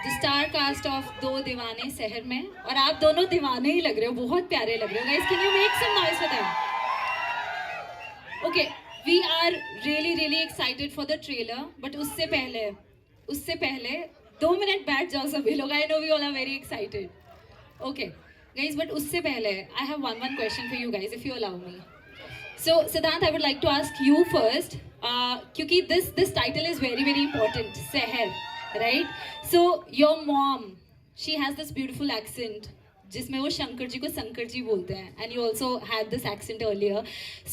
The star cast of दो दीवाने शहर में, और आप दोनों दीवाने ही लग रहे हो, बहुत प्यारे लग रहे हो guys. Can you make some noise for them? Okay, we are really excited for the trailer, but उससे पहले 2 मिनट बैठ जाओ सभी लोग. I know we all are very excited. Okay guys, but उससे पहले I have one question for you guys, if you allow me. So Siddhant, I would like to ask you first, क्योंकि this title is very important, Seher, right? So your mom, she has this beautiful accent, जिसमें वो शंकर जी को शंकर जी बोलते हैं, and you also had this accent earlier.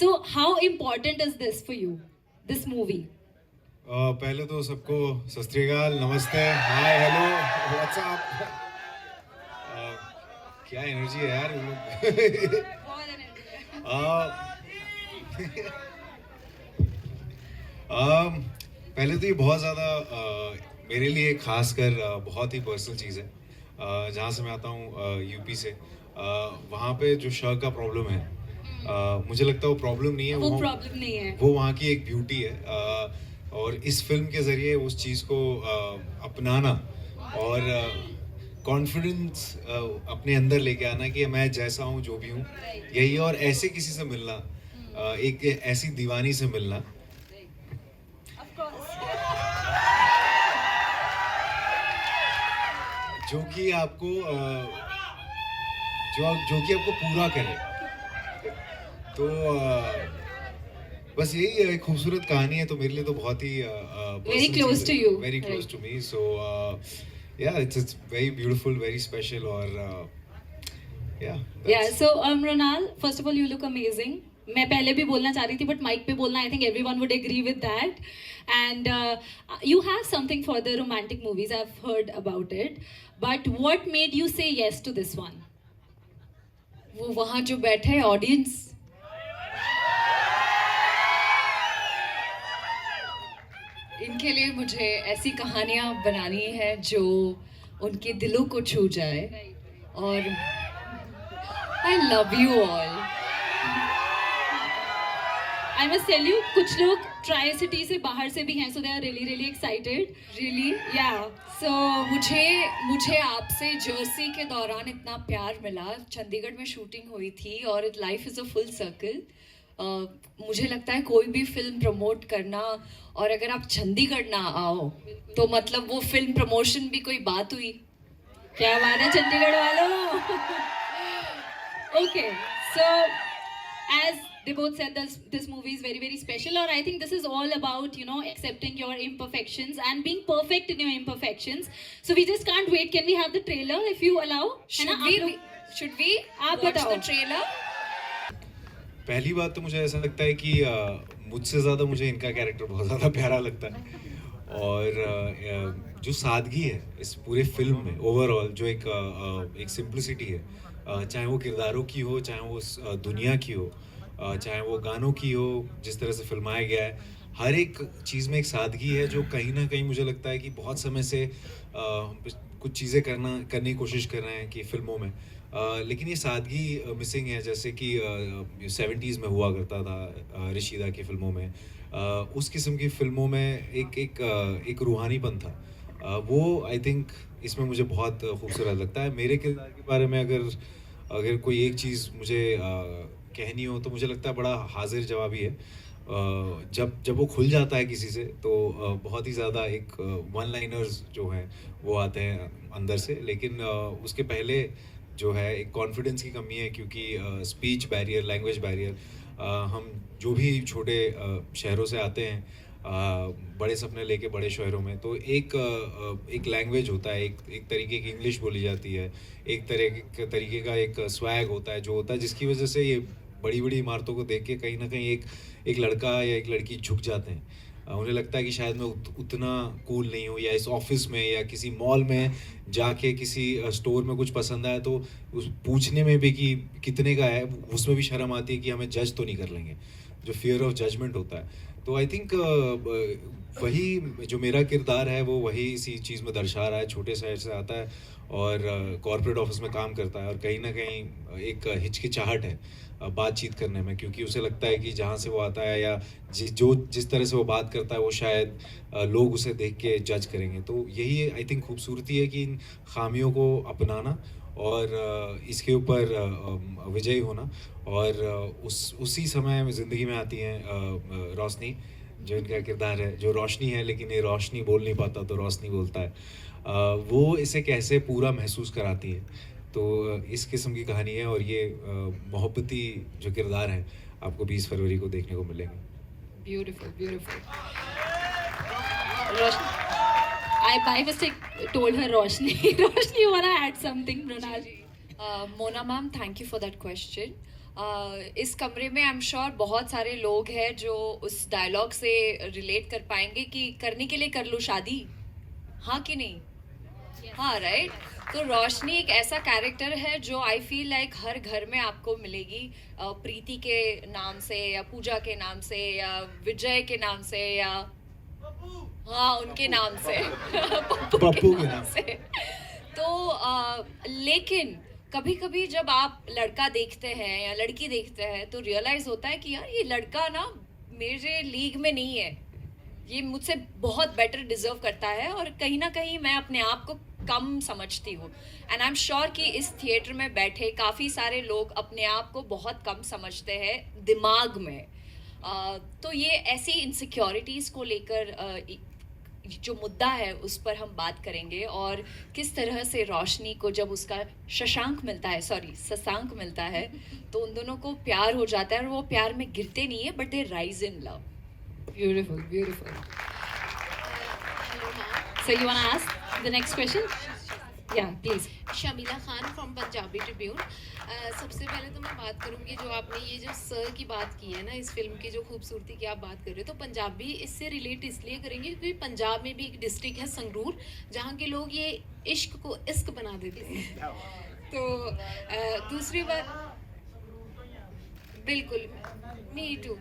So how important is this for you, this movie? पहले तो सबको सत श्री अकाल, नमस्ते, हाय, हेलो, व्हाट्सअप. क्या एनर्जी है यार इन लोग. बहुत energy है. पहले तो ये बहुत ज़्यादा मेरे लिए खासकर बहुत ही पर्सनल चीज़ है. जहाँ से मैं आता हूँ यूपी से, वहाँ पे जो श का प्रॉब्लम है, मुझे लगता है वो प्रॉब्लम नहीं है, वो प्रॉब्लम नहीं है, वो वहाँ की एक ब्यूटी है. और इस फिल्म के ज़रिए उस चीज़ को अपनाना और कॉन्फिडेंस अपने अंदर लेके आना कि मैं जैसा हूँ, जो भी हूँ, यही. और ऐसे किसी से मिलना, एक ऐसी दीवानी से मिलना, जो कि आपको पूरा करे. तो बस यही एक खूबसूरत कहानी है. तो मेरे लिए तो बहुत ही very close to you, very close to me. So yeah, it's very beautiful, very special. और yeah. So Ronal, first of all, you look amazing. मैं पहले भी बोलना चाह रही थी, बट माइक पे बोलना, I think everyone would agree with that. And you have something for the romantic movies, I have heard about it, but what made you say yes to this one? वो वहां जो बैठे audience, इनके लिए मुझे ऐसी कहानियां बनानी है जो उनके दिलों को छू जाए. और I love you all. I must tell you, कुछ लोग ट्राई सिटी से बाहर से भी हैं, so they are really excited. Really? Yeah. So मुझे आपसे जर्सी के दौरान इतना प्यार मिला. चंडीगढ़ में शूटिंग हुई थी और life is a full circle. मुझे लगता है कोई भी फिल्म प्रमोट करना, और अगर आप चंडीगढ़ ना आओ तो मतलब वो फिल्म प्रमोशन भी कोई बात हुई? क्या बात है चंडीगढ़ वालों? Okay, so as they both said, this movie is very special, or I think this is all about, you know, accepting your imperfections and being perfect in your imperfections. So we just can't wait. Can we have the trailer, if you allow? Should we watch the trailer? पहली बात तो मुझे ऐसा लगता है कि मुझसे ज़्यादा मुझे इनका कैरेक्टर बहुत ज़्यादा प्यारा लगता है. और जो सादगी है इस पूरे फिल्म में ओवरऑल, जो एक सिंप्लिसिटी है, चाहे वो किरदारों की हो, चाहे वो दुनिया की हो, चाहे वो गानों की हो, जिस तरह से फिल्माया गया है, हर एक चीज़ में एक सादगी है जो कहीं ना कहीं मुझे लगता है कि बहुत समय से कुछ चीज़ें करने की कोशिश कर रहे हैं कि फिल्मों में, लेकिन ये सादगी मिसिंग है. जैसे कि 70s में हुआ करता था रशीदा की फिल्मों में, उस किस्म की फिल्मों में एक रूहानीपन था. वो आई थिंक इसमें मुझे बहुत खूबसूरत लगता है. मेरे किरदार के बारे में अगर कोई एक चीज़ मुझे कहनी हो तो मुझे लगता है बड़ा हाजिर जवाबी है. जब वो खुल जाता है किसी से तो बहुत ही ज़्यादा एक वन लाइनर्स जो हैं वो आते हैं अंदर से, लेकिन उसके पहले जो है एक कॉन्फिडेंस की कमी है, क्योंकि स्पीच बैरियर, लैंग्वेज बैरियर, हम जो भी छोटे शहरों से आते हैं, बड़े सपने लेके बड़े शहरों में, तो एक लैंग्वेज होता है, एक तरीके की इंग्लिश बोली जाती है, एक तरीके का एक स्वैग होता है जो होता है, जिसकी वजह से ये बड़ी इमारतों को देख के कहीं ना कहीं एक लड़का या एक लड़की झुक जाते हैं. उन्हें लगता है कि शायद मैं उतना कूल नहीं हूँ, या इस ऑफिस में या किसी मॉल में जाके किसी स्टोर में कुछ पसंद आया तो उस पूछने में भी कि कितने का है, उसमें भी शर्म आती है कि हमें जज तो नहीं कर लेंगे, जो फियर ऑफ जजमेंट होता है. तो आई थिंक वही जो मेरा किरदार है वो वही इसी चीज़ में दर्शा रहा है। छोटे शहर से आता है और कॉर्पोरेट ऑफिस में काम करता है, और कहीं ना कहीं एक हिचकिचाहट है बातचीत करने में, क्योंकि उसे लगता है कि जहाँ से वो आता है या जिस तरह से वो बात करता है वो शायद लोग उसे देख के जज करेंगे। तो यही आई थिंक खूबसूरती है कि इन खामियों को अपनाना और इसके ऊपर विजयी होना। और उसी समय ज़िंदगी में आती हैं रोशनी, जो इनका किरदार है, जो रोशनी है लेकिन ये रोशनी बोल नहीं पाता तो रोशनी बोलता है। वो इसे कैसे पूरा महसूस कराती है। तो इस किस्म की कहानी है, और ये मोहब्बती जो किरदार है आपको 20 फरवरी को देखने को मिलेंगे। Beautiful, beautiful. Roshni, I by mistake told her Roshni. Roshni, you wanna add something, Mrunal? Mona ma'am, thank you for that question. इस कमरे में आई एम श्योर बहुत सारे लोग हैं जो उस डायलॉग से रिलेट कर पाएंगे कि करने के लिए कर लो शादी, हाँ कि नहीं? हाँ, राइट। तो रोशनी एक ऐसा कैरेक्टर है जो आई फील लाइक हर घर में आपको मिलेगी, प्रीति के नाम से या पूजा के नाम से या विजय के नाम से या हाँ उनके नाम से पप्पू के नाम से। तो लेकिन कभी कभी जब आप लड़का देखते हैं या लड़की देखते हैं तो रियलाइज होता है कि यार ये लड़का ना मेरे लीग में नहीं है, ये मुझसे बहुत बेटर डिजर्व करता है, और कहीं ना कहीं मैं अपने आप को कम समझती हूँ। एंड आई एम श्योर कि इस थिएटर में बैठे काफ़ी सारे लोग अपने आप को बहुत कम समझते हैं दिमाग में। तो ये ऐसी इनसिक्योरिटीज़ को लेकर जो मुद्दा है उस पर हम बात करेंगे, और किस तरह से रोशनी को जब उसका शशांक मिलता है तो उन दोनों को प्यार हो जाता है, और वो प्यार में गिरते नहीं है but they rise in love. Beautiful, beautiful. So you wanna ask the next question? Yeah, please. Shamila Khan from Punjabi Tribune. सबसे पहले तो मैं बात करूंगी जो आपने ये जो सर की बात की है ना, इस फिल्म की जो खूबसूरती की आप बात कर रहे हो, तो पंजाबी इससे रिलेट इसलिए करेंगे क्योंकि पंजाब में भी एक डिस्ट्रिक्ट है संगरूर, जहाँ के लोग ये इश्क को इश्क बना देते हैं। तो दूसरी बात, बिल्कुल, मी टू।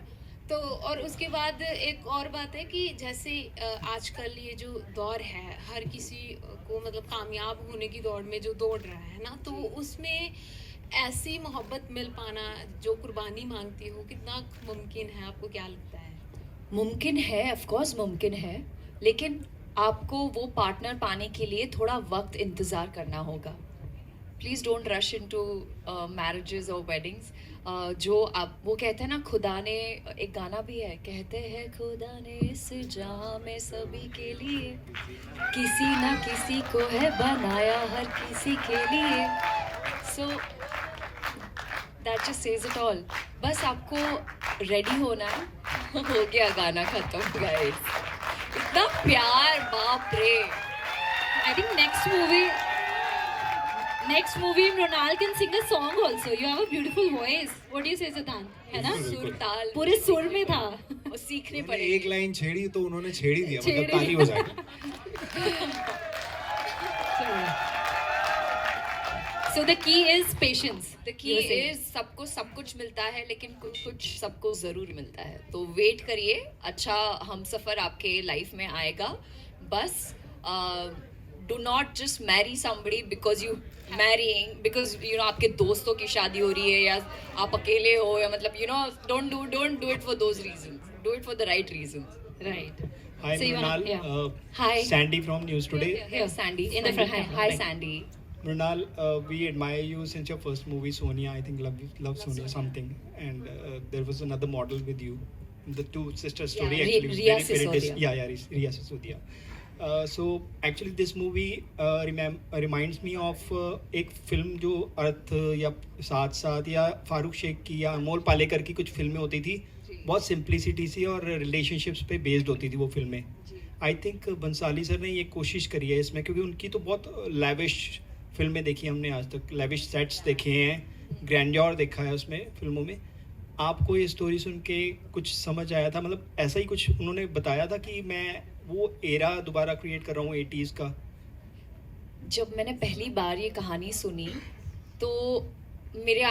तो और उसके बाद एक और बात है कि जैसे आजकल ये जो दौर है हर किसी को मतलब कामयाब होने की दौड़ में जो दौड़ रहा है ना, तो उसमें ऐसी मोहब्बत मिल पाना जो कुर्बानी मांगती हो, कितना मुमकिन है? आपको क्या लगता है? मुमकिन है, ऑफ कोर्स मुमकिन है, लेकिन आपको वो पार्टनर पाने के लिए थोड़ा वक्त इंतज़ार करना होगा। Please don't rush into marriages और वेडिंग्स। जो आप वो कहते हैं ना, खुदा ने एक गाना भी है, कहते हैं खुदा ने इस जहां में सभी के लिए किसी ना किसी को है बनाया हर किसी के लिए। So that just says it all. बस आपको रेडी होना है। हो गया गाना खत्म गाइस। इतना प्यार, बाप रे। I think next movie Mronal can sing a song also. You have a beautiful voice. What do you say, Siddhant? है ना? बिल्कुल, बिल्कुल। सुर ताल पूरे सुर में था. और सीखने उन्होंने पड़ेगी। एक लाइन छेड़ी तो उन्होंने छेड़ ही दिया, मतलब छेड़ ही ताली हो जाएगी। So the key is patience. The key is सबको सब कुछ मिलता है, लेकिन कुछ सबको ज़रूर मिलता है। तो वेट करिए, अच्छा हम सफ़र आपके लाइफ में आएगा। बस do not just marry somebody because you marrying because you know आपके दोस्तों की शादी हो रही है या आप अकेले हो, या मतलब you know don't do it for those reason, do it for the right reason. Right. Hi, So you wanna- Mrinal. yeah. Hi. Sandy from News Today. Here, Sandy. In the front. Hi, Sandy. Mrinal, we admire you since your first movie, Sonia. I think Love Sonia something. And there was another model with you. The two sister story Yeah, actually was Riya very, very Sisodia. Riya Sisodia. So actually this movie reminds me of एक film जो अर्थ या साथ साथ या फारूक शेख की या अमोल पालेकर की कुछ फिल्में होती थी, बहुत सिंप्लिसिटी सी और रिलेशनशिप्स पे बेस्ड होती थी वो फिल्में। आई थिंक बंसाली सर ने ये कोशिश करी है इसमें, क्योंकि उनकी तो बहुत लैविश फिल्में देखी हमने आज तक, लैविश सेट्स देखे हैं, ग्रैंड्योर देखा है उसमें फिल्मों में। आपको ये स्टोरी सुन के कुछ समझ आया था, मतलब ऐसा ही कुछ उन्होंने बताया था कि मैं वो एरा दोबारा क्रिएट कर रहा हूँ 80s का? जब मैंने पहली बार ये कहानी सुनी तो मेरी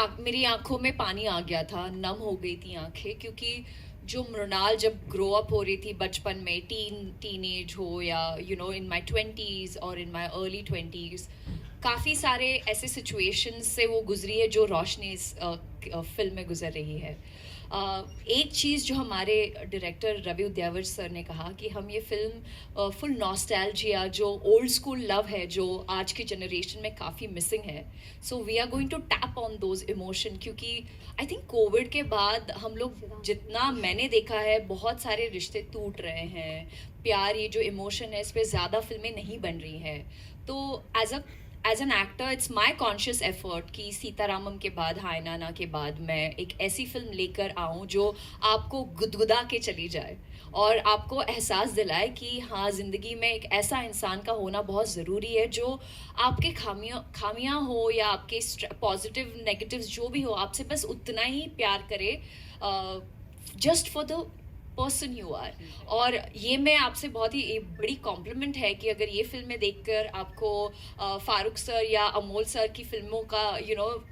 आंखों में पानी आ गया था, नम हो गई थी आंखें, क्योंकि जो मृणाल जब ग्रो अप हो रही थी बचपन में, टीन एज हो या इन माय 20s और इन माय अर्ली 20s, काफ़ी सारे ऐसे सिचुएशंस से वो गुजरी है जो रोशनी इस फिल्म में गुजर रही है। एक चीज़ जो हमारे डायरेक्टर रवि उद्यावर सर ने कहा कि हम ये फिल्म फुल नॉस्टैल्जिया, जो ओल्ड स्कूल लव है जो आज की जनरेशन में काफ़ी मिसिंग है, so we are going to tap on those emotion, क्योंकि आई थिंक कोविड के बाद हम लोग, जितना मैंने देखा है, बहुत सारे रिश्ते टूट रहे हैं, प्यार, ये जो इमोशन है, इस पर ज़्यादा फिल्में नहीं बन रही हैं। तो as an actor it's my conscious effort कि सीतारामम के बाद, हाय नाना के बाद, मैं एक ऐसी फिल्म लेकर आऊँ जो आपको गुदगुदा के चली जाए और आपको एहसास दिलाए कि हाँ, ज़िंदगी में एक ऐसा इंसान का होना बहुत ज़रूरी है जो आपके खामियां हो या आपके पॉजिटिव नेगेटिव्स जो भी हो, आपसे बस उतना ही प्यार करे, just for the person you are. और ये मैं आपसे बहुत ही बड़ी कॉम्प्लीमेंट है कि अगर ये फिल्में देखकर आपको फारूक सर या अमोल सर की फिल्मों का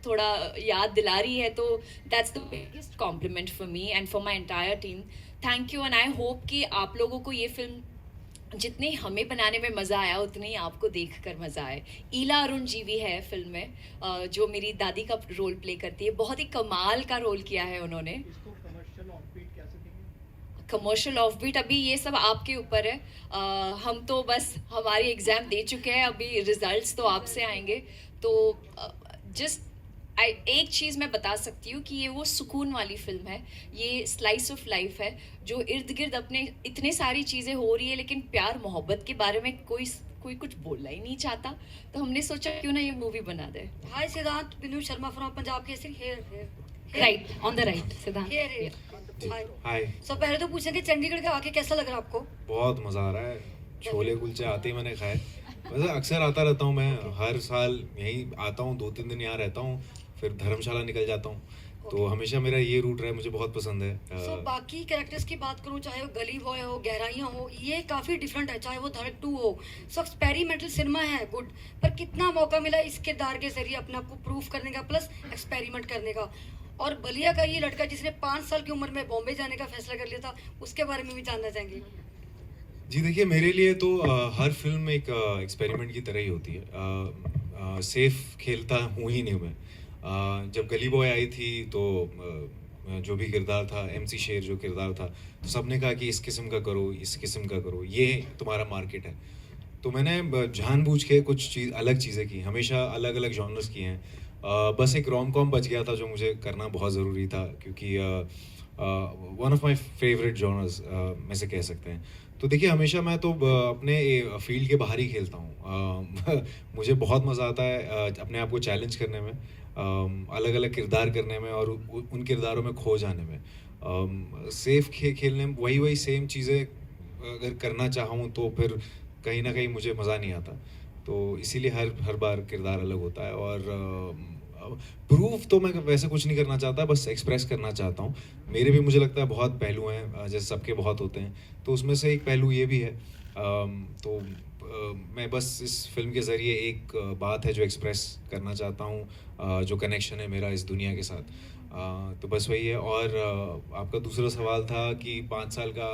थोड़ा याद दिला रही है, तो that's the biggest complement for me and for my entire team. Thank you and I hope कि आप लोगों को ये फिल्म जितनी हमें बनाने में मज़ा आया उतनी ही आपको देखकर मज़ा आए। ईला अरुण जी भी है फिल्म में, जो मेरी दादी का रोल प्ले करती है, बहुत ही कमाल का रोल किया है उन्होंने। कमर्शियल ऑफ बीट अभी ये सब आपके ऊपर है, हम तो बस हमारी एग्ज़ाम दे चुके हैं, अभी रिजल्ट्स तो आपसे आएंगे। तो जस्ट एक चीज़ मैं बता सकती हूँ कि ये वो सुकून वाली फिल्म है, ये स्लाइस ऑफ लाइफ है, जो इर्द गिर्द अपने इतनी सारी चीज़ें हो रही है, लेकिन प्यार मोहब्बत के बारे में कोई कुछ बोलना ही नहीं चाहता, तो हमने सोचा क्यों ना ये मूवी बना दे। Hi Siddhant, Vinu Sharma from Punjab Kesari. Here right, on the right Siddhant. Here hi. So पहले तो पूछेंगे चंडीगढ़ के आके कैसा लग रहा है आपको? बहुत मज़ा आ रहा है, छोले कुलचे आते ही मैंने खाए। वैसे अक्सर आता रहता हूँ मैं, हर साल यहीं आता हूँ, 2-3 दिन यहाँ रहता हूँ, फिर धर्मशाला निकल जाता हूँ, तो हमेशा मेरा ये रूट रहा है, मुझे बहुत पसंद है। सो बाकी कैरेक्टर्स की बात करूँ, चाहे वो गली बॉय हो, गहराइयाँ हो, ये काफ़ी डिफरेंट है, चाहे वो धड़क 2 हो। सो एक्सपेरिमेंटल सिनेमा है, गुड, पर कितना मौका मिला इस किरदार के जरिए अपने आप को प्रूव करने का, प्लस एक्सपेरिमेंट करने का। और बलिया का ये लड़का जिसने 5 साल की उम्र में बॉम्बे जाने का फैसला कर लिया था, उसके बारे में भी जानना चाहेंगे। जी देखिए, मेरे लिए तो हर फिल्म एक एक्सपेरिमेंट की तरह ही होती है। सेफ खेलता हूँ ही नहीं मैं। जब गली बॉय आई थी तो जो भी किरदार था, MC शेर जो किरदार था, तो सबने कहा कि इस किस्म का करो, इस किस्म का करो, ये तुम्हारा मार्केट है। तो मैंने जानबूझ के कुछ अलग चीज़ें की, हमेशा अलग अलग जॉनर्स किए हैं। बस एक रोम कॉम बच गया था जो मुझे करना बहुत ज़रूरी था, क्योंकि one of my favourite genres में से कह सकते हैं। तो देखिए, हमेशा मैं तो अपने फील्ड के बाहर ही खेलता हूँ। मुझे बहुत मज़ा आता है अपने आप को चैलेंज करने में, अलग अलग किरदार करने में और उन किरदारों में खो जाने में। सेफ खेलने में वही सेम चीज़ें अगर करना चाहूँ तो फिर कहीं ना कहीं मुझे मज़ा नहीं आता, तो इसीलिए हर बार किरदार अलग होता है। और प्रूफ तो मैं वैसे कुछ नहीं करना चाहता, बस एक्सप्रेस करना चाहता हूँ। मेरे भी मुझे लगता है बहुत पहलू हैं, जैसे सबके बहुत होते हैं, तो उसमें से एक पहलू ये भी है। तो मैं बस इस फिल्म के ज़रिए एक बात है जो एक्सप्रेस करना चाहता हूँ, जो कनेक्शन है मेरा इस दुनिया के साथ, तो बस वही है। और आपका दूसरा सवाल था कि 5 साल का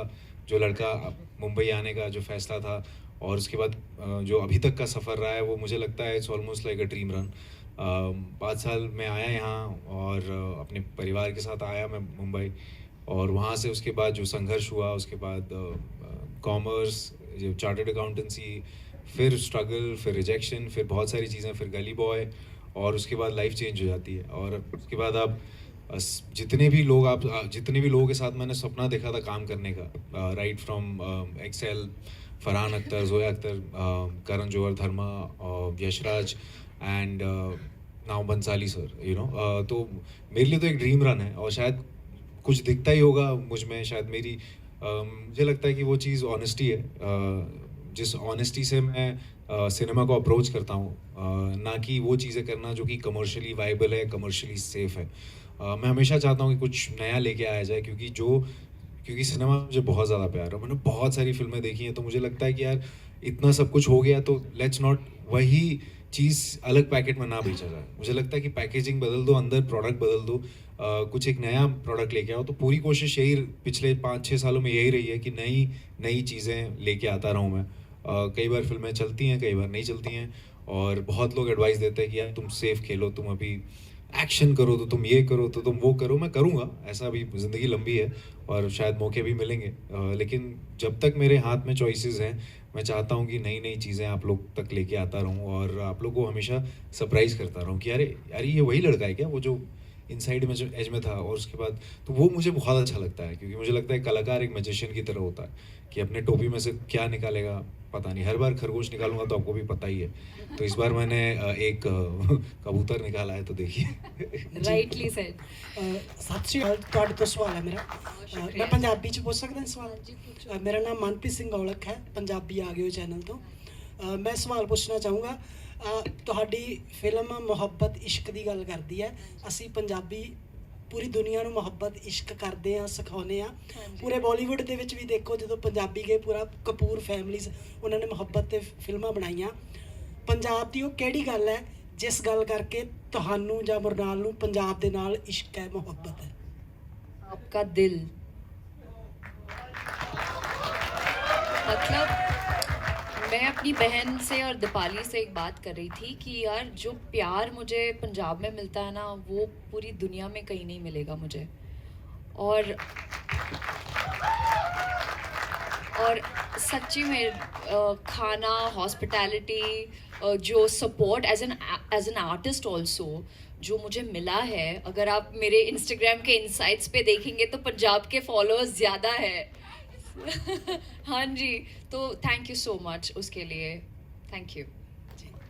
जो लड़का मुंबई आने का जो फैसला था और उसके बाद जो अभी तक का सफ़र रहा है, वो मुझे लगता है it's almost like a dream run. 5 साल में आया यहाँ और अपने परिवार के साथ आया मैं मुंबई, और वहाँ से उसके बाद जो संघर्ष हुआ, उसके बाद कॉमर्स, जो चार्टर्ड अकाउंटेंसी, फिर स्ट्रगल, फिर रिजेक्शन, फिर बहुत सारी चीज़ें, फिर गली बॉय, और उसके बाद लाइफ चेंज हो जाती है। और उसके बाद आप जितने भी लोगों के साथ मैंने सपना देखा था काम करने का, right from Excel, Farhan Akhtar, Zoya Akhtar, Karan Johar, Dharma, Yashraj and now Bhansali sir, तो मेरे लिए तो एक ड्रीम रन है। और शायद कुछ दिखता ही होगा मुझ में, शायद मेरी मुझे लगता है कि वो चीज़ ऑनेस्टी है, जिस ऑनेस्टी से मैं सिनेमा को अप्रोच करता हूँ, ना कि वो चीज़ें करना जो कि कमर्शियली वाइबल है, कमर्शियली सेफ है। मैं हमेशा चाहता हूँ कि कुछ नया लेके आया जाए, क्योंकि सिनेमा मुझे बहुत ज़्यादा प्यार है। मैंने बहुत सारी फिल्में देखी हैं, तो मुझे लगता है कि यार इतना सब कुछ हो गया, तो लेट्स नॉट वही चीज़ अलग पैकेट में ना बेचा जाए। मुझे लगता है कि पैकेजिंग बदल दो, अंदर प्रोडक्ट बदल दो, कुछ एक नया प्रोडक्ट लेके आओ। तो पूरी कोशिश यही पिछले 5-6 सालों में यही रही है कि नई नई चीज़ें लेके आता रहूँ मैं। कई बार फिल्में चलती हैं, कई बार नहीं चलती हैं, और बहुत लोग एडवाइस देते हैं कि यार तुम सेफ खेलो, तुम अभी एक्शन करो, तो तुम ये करो, तो तुम वो करो। मैं करूँगा, ऐसा भी ज़िंदगी लंबी है और शायद मौके भी मिलेंगे, लेकिन जब तक मेरे हाथ में चॉइसेस हैं, मैं चाहता हूँ कि नई नई चीज़ें आप लोग तक लेके आता रहूँ और आप लोग को हमेशा सरप्राइज़ करता रहूँ कि अरे यार ये वही लड़का है क्या, वो जो इनसाइड में जो एज में था। और उसके बाद तो वो मुझे बहुत अच्छा लगता है, क्योंकि मुझे लगता है कलाकार एक मैजिशियन की तरह होता है कि अपने टोपी में से क्या निकालेगा पता नहीं। हर बार खरगोश निकालूंगा तो आपको भी पता ही है, तो इस बार मैंने एक कबूतर निकाला है, तो देखिए। Rightly said. ਸਤਿ ਸ਼੍ਰੀ ਅਕਾਲ। ਤੁਹਾਡੇ ਤੋਂ ਸਵਾਲ ਹੈ ਮੇਰਾ। ਮੈਂ ਪੰਜਾਬੀ ਚ ਪੁੱਛ ਸਕਦਾ ਸਵਾਲ? ਮੇਰਾ ਨਾਮ ਮਨਪ੍ਰੀਤ ਸਿੰਘ ਔਲਖ ਹੈ, ਪੰਜਾਬੀ ਆ ਗਏ ਹੋ ਚੈਨਲ ਤੋਂ। ਮੈਂ ਸਵਾਲ ਪੁੱਛਣਾ ਚਾਹੂੰਗਾ, ਤੁਹਾਡੀ ਫਿਲਮ ਮੁਹੱਬਤ ਇਸ਼ਕ ਦੀ ਗੱਲ ਕਰਦੀ ਹੈ। ਅਸੀਂ ਪੰਜਾਬੀ ਪੂਰੀ ਦੁਨੀਆ ਨੂੰ ਮੁਹੱਬਤ ਇਸ਼ਕ ਕਰਦੇ ਹਾਂ, ਸਿਖਾਉਂਦੇ ਹਾਂ। ਪੂਰੇ ਬਾਲੀਵੁੱਡ ਦੇ ਵਿੱਚ ਵੀ ਦੇਖੋ, ਜਦੋਂ ਪੰਜਾਬੀ ਗਏ, ਪੂਰਾ ਕਪੂਰ ਫੈਮਲੀਜ਼ ਉਹਨਾਂ ਨੇ ਮੁਹੱਬਤ ਤੇ ਫਿਲਮਾਂ ਬਣਾਈਆਂ। ਪੰਜਾਬ ਦੀ ਉਹ ਕਿਹੜੀ ਗੱਲ ਹੈ ਜਿਸ ਗੱਲ ਕਰਕੇ ਤੁਹਾਨੂੰ ਜਾਂ ਮੁਰਨਾਲ ਨੂੰ ਪੰਜਾਬ ਦੇ ਨਾਲ ਇਸ਼ਕ ਹੈ, ਮੁਹੱਬਤ ਹੈ? आपका दिल। मतलब मैं अपनी बहन से और दीपाली से एक बात कर रही थी कि यार जो प्यार मुझे पंजाब में मिलता है ना, वो पूरी दुनिया में कहीं नहीं मिलेगा मुझे। और सच्ची में खाना, हॉस्पिटैलिटी, जो support as an artist also जो मुझे मिला है। अगर आप मेरे इंस्टाग्राम के इनसाइट्स पे देखेंगे तो पंजाब के फॉलोअर्स ज़्यादा है। हाँ जी, तो थैंक यू सो मच उसके लिए, थैंक यू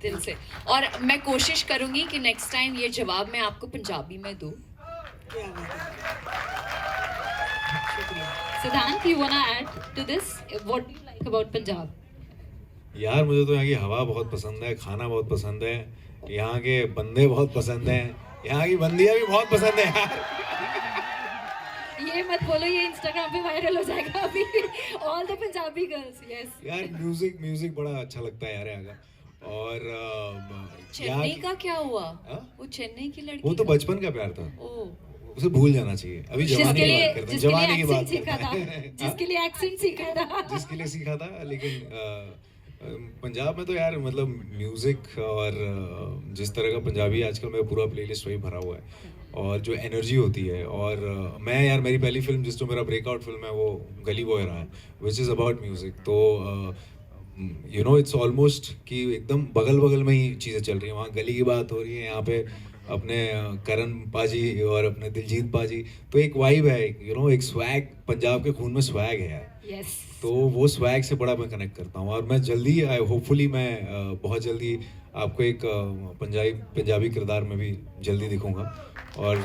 दिल से। और मैं कोशिश करूँगी कि नेक्स्ट टाइम ये जवाब मैं आपको पंजाबी में दूँ। क्या बात है, शुक्रिया। Siddhant, you wanna add to this? What do you like about Punjab? यार मुझे तो यहाँ की हवा बहुत पसंद है, खाना बहुत पसंद है, यहाँ के बंदे बहुत पसंद हैं, यहाँ की बंदियाँ भी बहुत पसंद है यार। ये मत बोलो, ये इंस्टाग्राम पे वायरल हो जाएगा अभी। All the Punjabi girls, yes. यार म्यूजिक बड़ा अच्छा लगता है यार यहाँ का। और यहाँ चेन्नई का क्या हुआ? हाँ? वो चेन्नई की लड़की वो तो का? बचपन का प्यार था, ओह, उसे भूल जाना चाहिए। अभी जवानी की बात करते हैं, जवानी की बात सीखा करते था, हैं। जिसके लिए एक्सेंट सीखा था। जिसके लिए सीखा था, लेकिन पंजाब में तो यार मतलब म्यूज़िक और जिस तरह का पंजाबी आजकल मेरा पूरा प्लेलिस्ट वही भरा हुआ है, और जो एनर्जी होती है। और मैं यार मेरी पहली फिल्म जिस जो मेरा ब्रेकआउट फिल्म है वो गली बॉय रहा है, विच इज़ अबाउट म्यूज़िक। तो यू नो इट्स ऑलमोस्ट कि एकदम बगल बगल में ही चीज़ें चल रही हैं। वहाँ गली की बात हो रही है, यहाँ पे अपने करण पाजी और अपने दिलजीत पाजी। तो एक वाइब है, यू नो एक स्वैग, पंजाब के खून में स्वैग है यार। यस। तो वो स्वैग से बड़ा मैं कनेक्ट करता हूँ। और मैं जल्दी होपफुली मैं बहुत जल्दी आपको एक पंजाबी किरदार में भी जल्दी दिखूंगा, और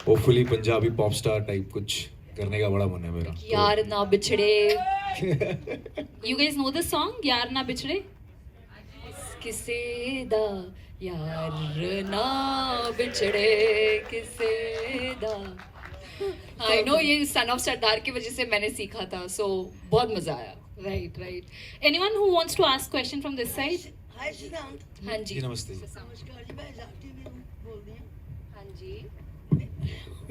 hopefully Punjabi pop star type कुछ करने का बड़ा मन है मेरा। यार ना बिछड़े। You guys know this song, यार ना बिछड़े? किसे दा यार ना बिछड़े, किसे दा। आई नो ये सन ऑफ सरदार की वजह से मैंने सीखा था, सो बहुत मजा आया। Right, right. Anyone who wants to ask question from this side? हाय सिद्धांत। हाँ जी जी, नमस्ते। नमस्कार जी, मैं जाती बोल रही हूँ। हाँ जी।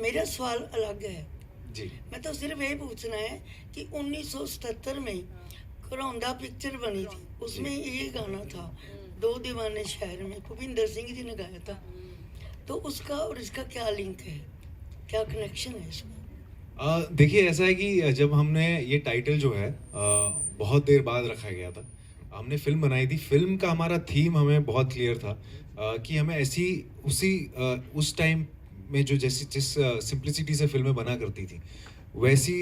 मेरा सवाल अलग है। जी मैं तो सिर्फ ये पूछना है कि 1977 में करौंदा पिक्चर बनी थी, उसमें ये गाना था, दो दीवाने शहर में, भूपिंदर सिंह जी ने गाया था। तो उसका और इसका क्या लिंक है, क्या कनेक्शन है इसमें? देखिए ऐसा है कि जब हमने ये टाइटल जो है बहुत देर बाद रखा गया था, हमने फिल्म बनाई थी। फिल्म का हमारा थीम हमें बहुत क्लियर था कि हमें ऐसी उस टाइम में जो जैसी जिस सिंप्लिसिटी से फिल्में बना करती थी वैसी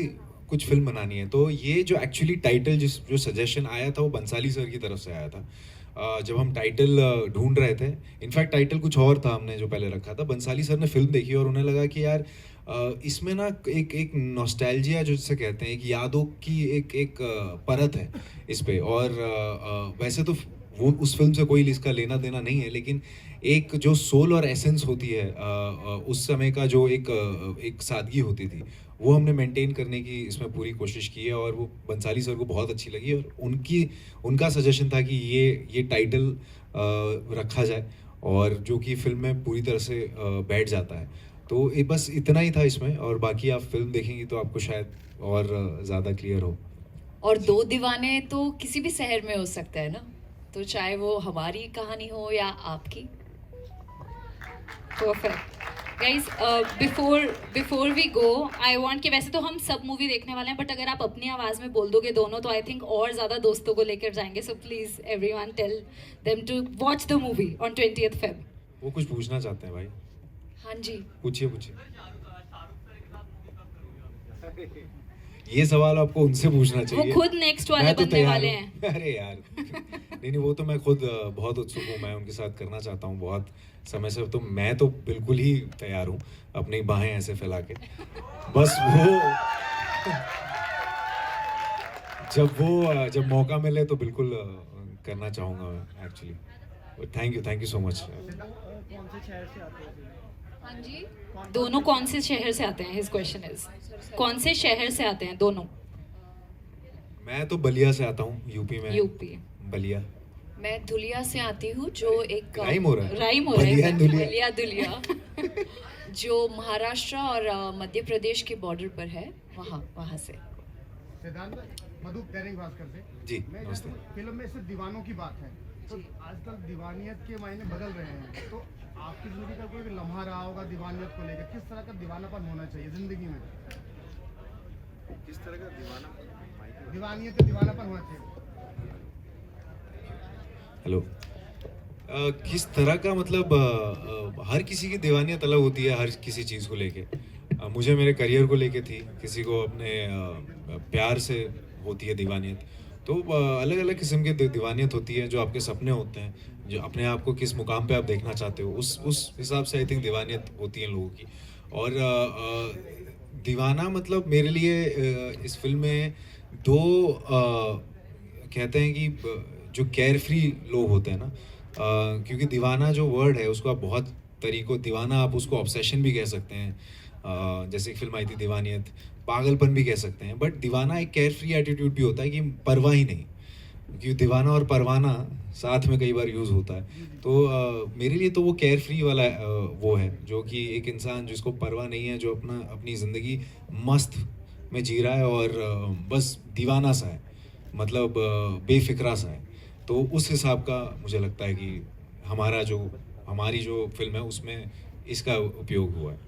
कुछ फिल्म बनानी है। तो ये जो एक्चुअली टाइटल जो सजेशन आया था वो बंसाली सर की तरफ से आया था। जब हम टाइटल ढूंढ रहे थे, इनफैक्ट टाइटल कुछ और था हमने जो पहले रखा था। बंसाली सर ने फिल्म देखी और उन्हें लगा कि यार इसमें ना एक नॉस्टैल्जिया जो जिसे कहते हैं, एक यादों की एक परत है इस पे। और वैसे तो वो उस फिल्म से कोई इसका लेना देना नहीं है, लेकिन एक जो सोल और एसेंस होती है उस समय का जो एक सादगी होती थी, वो हमने मेंटेन करने की इसमें पूरी कोशिश की है। और वो बंसाली सर को बहुत अच्छी लगी और उनका सजेशन था कि ये टाइटल रखा जाए। और जो कि फिल्म में पूरी तरह से बैठ जाता है। तो ये बस इतना ही था इसमें, और बाकी आप फिल्म देखेंगी तो आपको शायद और ज़्यादा क्लियर हो। और दो दीवाने तो किसी भी शहर में हो सकता है ना, तो चाहे वो हमारी कहानी हो या आपकी। Perfect guys, before we go, I want कि वैसे तो हम सब मूवी देखने वाले हैं, बट अगर आप अपनी आवाज़ में बोल दोगे दोनों, तो आई थिंक और ज़्यादा दोस्तों को लेकर जाएंगे। So please everyone tell them to watch the movie on 20th Feb। वो कुछ पूछना चाहते हैं भाई, हाँ जी, पूछिए पूछिए। ये सवाल आपको उनसे पूछना वो चाहिए। खुद नेक्स्ट वाले मैं तो बनने तैयार वाले हूँ। हैं। अरे यार नहीं वो तो मैं खुद बहुत उत्सुक हूँ, मैं उनके साथ करना चाहता हूँ बहुत समय से। तो मैं तो बिल्कुल ही तैयार हूँ अपनी बाहें ऐसे फैला के। बस जब मौका मिले तो बिल्कुल करना चाहूँगा मैं actually. Thank you so much. हाँ जी, दोनों कौन से शहर से आते हैं? हिज क्वेश्चन इज कौन से शहर से आते हैं दोनों? मैं तो बलिया से आता हूँ, यूपी में। यूपी। बलिया। मैं धुलिया से आती हूँ, जो एक राइम हो रहा है। राइम हो रहा है। बलिया दुलिया। बलिया दुलिया जो महाराष्ट्र और मध्य प्रदेश के बॉर्डर पर है, वहाँ से। सिद्धांत मधु दैनिक भास्कर से। जी मैं नमस्ते। जैसे फिल्म में सिर्फ दीवानों की बात है, तो आजकल दीवानियत के मायने बदल रहे हैं, तो आपकी जिंदगी का कोई भी लम्हा रहा होगा दीवानियत को लेकर, किस तरह का दीवानापन होना चाहिए जिंदगी में? किस तरह का दीवानियत दीवानापन होना चाहिए? हेलो। किस तरह का मतलब हर किसी की दीवानियत अलग होती है हर किसी चीज़ को लेके। मुझे मेरे करियर को लेके थी, किसी को अपने प्यार से होती है दीवानियत। तो अलग अलग किस्म की दीवानियत होती है। जो आपके सपने होते हैं, जो अपने आप को किस मुकाम पे आप देखना चाहते हो, उस हिसाब से आई थिंक दीवानियत होती है लोगों की। और दीवाना मतलब मेरे लिए इस फिल्म में दो कहते हैं कि जो केयर फ्री लोग होते हैं ना, क्योंकि दीवाना जो वर्ड है उसको आप बहुत तरीकों, दीवाना आप उसको ऑब्सेशन भी कह सकते हैं, जैसे एक फिल्म आई थी दीवानियत, पागलपन भी कह सकते हैं। बट दीवाना एक केयर फ्री एटीट्यूड भी होता है कि परवाह ही नहीं, क्योंकि दीवाना और परवाना साथ में कई बार यूज़ होता है। तो मेरे लिए तो वो केयर फ्री वाला वो है, जो कि एक इंसान जिसको परवाह नहीं है, जो अपनी ज़िंदगी मस्त में जी रहा है और बस दीवाना सा है, मतलब बेफिक्रा सा है। तो उस हिसाब का मुझे लगता है कि हमारी जो फिल्म है उसमें इसका उपयोग हुआ है।